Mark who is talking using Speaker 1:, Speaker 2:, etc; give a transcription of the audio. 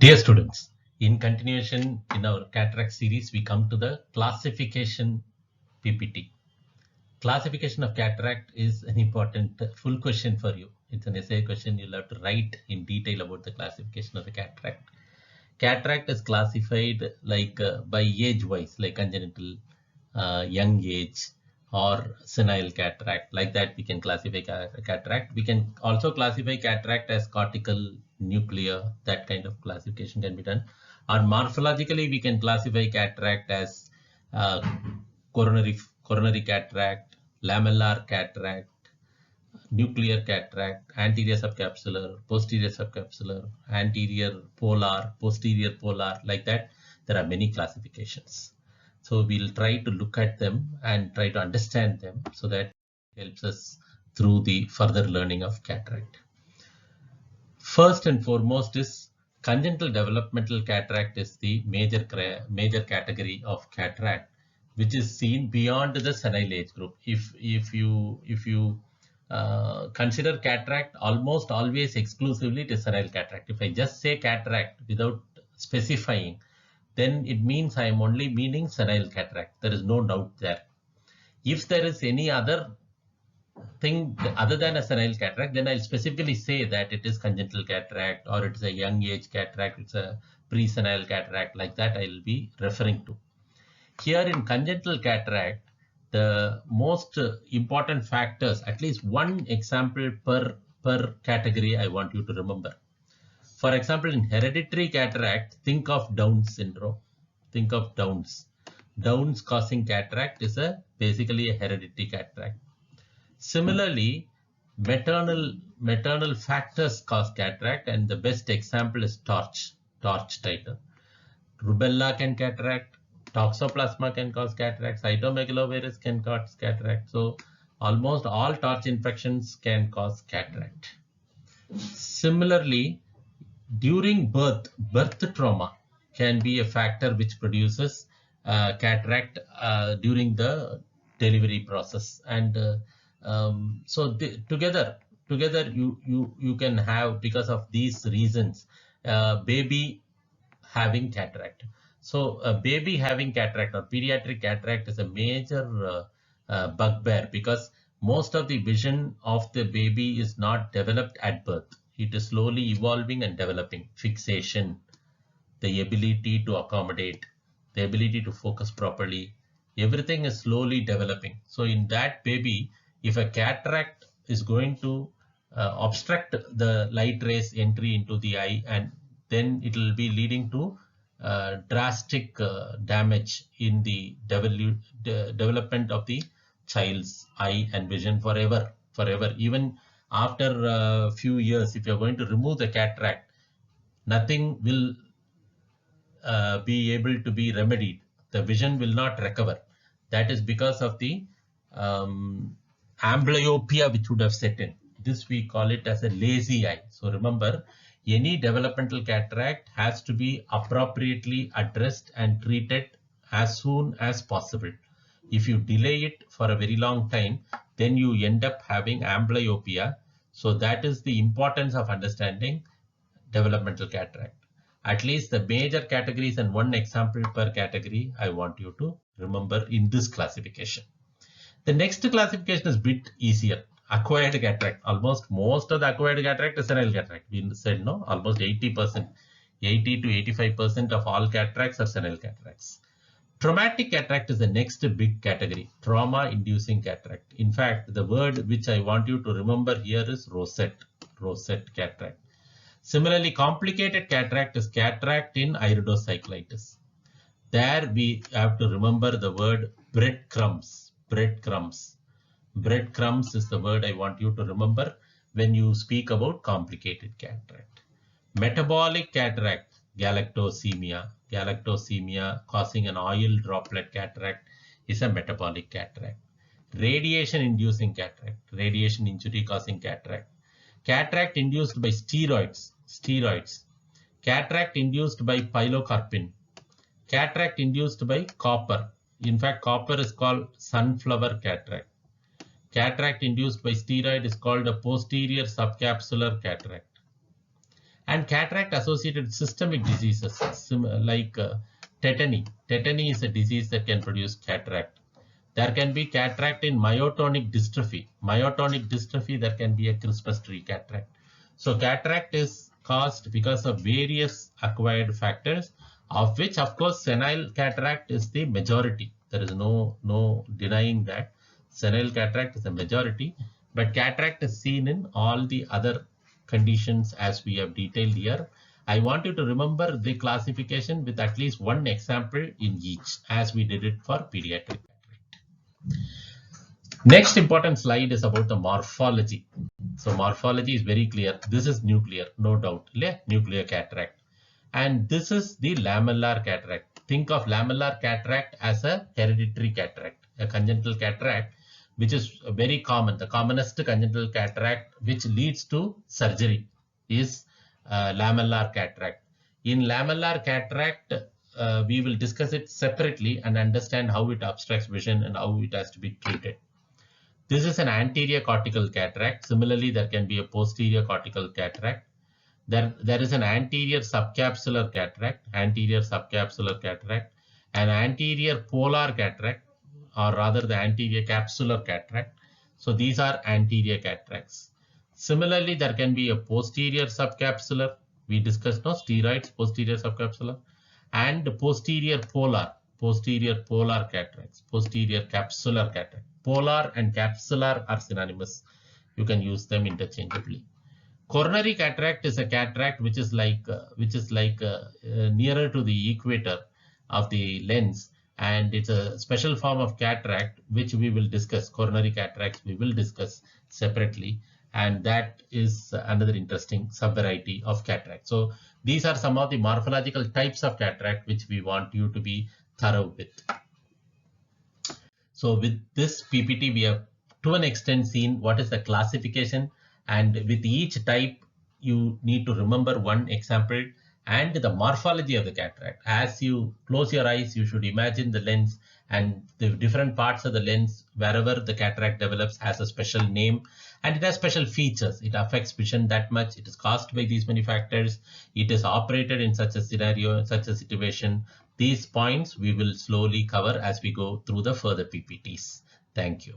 Speaker 1: Dear students, in continuation in our cataract series, we come to the classification PPT. Classification of cataract is an important full question for you. It's an essay question. You'll have to write in detail about the classification of the cataract. Cataract is classified like by age wise, like congenital, young age, or senile cataract. Like that, we can classify cataract. We can also classify cataract as cortical, nuclear. That kind of classification can be done. Or morphologically, we can classify cataract as uh, coronary cataract, lamellar cataract, nuclear cataract, anterior subcapsular, anterior polar, posterior polar, like that. There are many classifications. So we'll try to look at them and try to understand them so that it helps us through the further learning of cataract. First and foremost is congenital developmental cataract is the major category of cataract, which is seen beyond the senile age group. If you consider cataract almost always exclusively to senile cataract. If I just say cataract without specifying, then it means I am only meaning senile cataract. There is no doubt there. If there is any other thing other than a senile cataract, then I'll specifically say that it is congenital cataract, or it's a young age cataract, it's a pre-senile cataract, like that I'll be referring to. Here in congenital cataract, the most important factors, at least one example per category I want you to remember. For example, in hereditary cataract, think of Down syndrome. Think of Downs. Downs causing cataract is basically a hereditary cataract. Similarly, maternal factors cause cataract, and the best example is torch titer. Rubella can cataract, toxoplasma can cause cataract, cytomegalovirus can cause cataract. So almost all torch infections can cause cataract. Similarly, during birth trauma can be a factor which produces cataract during the delivery process. And together you can have, because of these reasons, baby having cataract. So a baby having cataract or pediatric cataract is a major bugbear, because most of the vision of the baby is not developed at birth. It is slowly evolving and developing. Fixation, the ability to accommodate, the ability to focus properly, everything is slowly developing. So in that baby, if a cataract is going to obstruct the light rays entry into the eye, and then it will be leading to drastic damage in the development of the child's eye and vision forever. Even after a few years, if you're going to remove the cataract, nothing will be able to be remedied. The vision will not recover. That is because of the amblyopia which would have set in. This we call it as a lazy eye. So remember, any developmental cataract has to be appropriately addressed and treated as soon as possible. If you delay it for a very long time, then you end up having amblyopia. So that is the importance of understanding developmental cataract. At least the major categories and one example per category I want you to remember in this classification. The next classification is a bit easier. Acquired cataract. Almost most of the acquired cataract is senile cataract. We said no, almost 80%, 80 to 85% of all cataracts are senile cataracts. Traumatic cataract is the next big category. Trauma-inducing cataract. In fact, the word which I want you to remember here is rosette cataract. Similarly, complicated cataract is cataract in iridocyclitis. There we have to remember the word breadcrumbs. Breadcrumbs is the word I want you to remember when you speak about complicated cataract. Metabolic cataract, galactosemia causing an oil droplet cataract is a metabolic cataract. Radiation inducing cataract, radiation injury causing cataract. Cataract induced by steroids, cataract induced by pilocarpine, cataract induced by copper. In fact, copper is called sunflower cataract. Cataract induced by steroid is called a posterior subcapsular cataract. And cataract associated systemic diseases like tetany. Tetany is a disease that can produce cataract. There can be cataract in myotonic dystrophy. Myotonic dystrophy, there can be a Christmas tree cataract. So cataract is caused because of various acquired factors, of which, of course, senile cataract is the majority. There is no denying that. Senile cataract is the majority, but cataract is seen in all the other conditions as we have detailed here. I want you to remember the classification with at least one example in each, as we did it for pediatric. Next important slide is about the morphology. So morphology is very clear. This is nuclear, no doubt, nuclear cataract. And this is the lamellar cataract. Think of lamellar cataract as a hereditary cataract, a congenital cataract, which is very common. The commonest congenital cataract which leads to surgery is lamellar cataract. In lamellar cataract, we will discuss it separately and understand how it obstructs vision and how it has to be treated. This is an anterior cortical cataract. Similarly, there can be a posterior cortical cataract. There is an anterior subcapsular cataract, an anterior polar cataract, or rather the anterior capsular cataract. So these are anterior cataracts. Similarly, there can be a posterior subcapsular. We discussed steroids, posterior subcapsular, and posterior polar cataracts, posterior capsular cataract. Polar and capsular are synonymous. You can use them interchangeably. Coronary cataract is a cataract which is like nearer to the equator of the lens, and it's a special form of cataract which we will discuss. Coronary cataracts we will discuss separately, and that is another interesting subvariety of cataract. So these are some of the morphological types of cataract which we want you to be thorough with. So with this PPT, we have to an extent seen what is the classification, and with each type you need to remember one example and the morphology of the cataract. As you close your eyes, you should imagine the lens, and the different parts of the lens wherever the cataract develops has a special name, and it has special features. It affects vision that much. It is caused by these many factors. It is operated in such a scenario, such a situation. These points we will slowly cover as we go through the further PPTs. Thank you.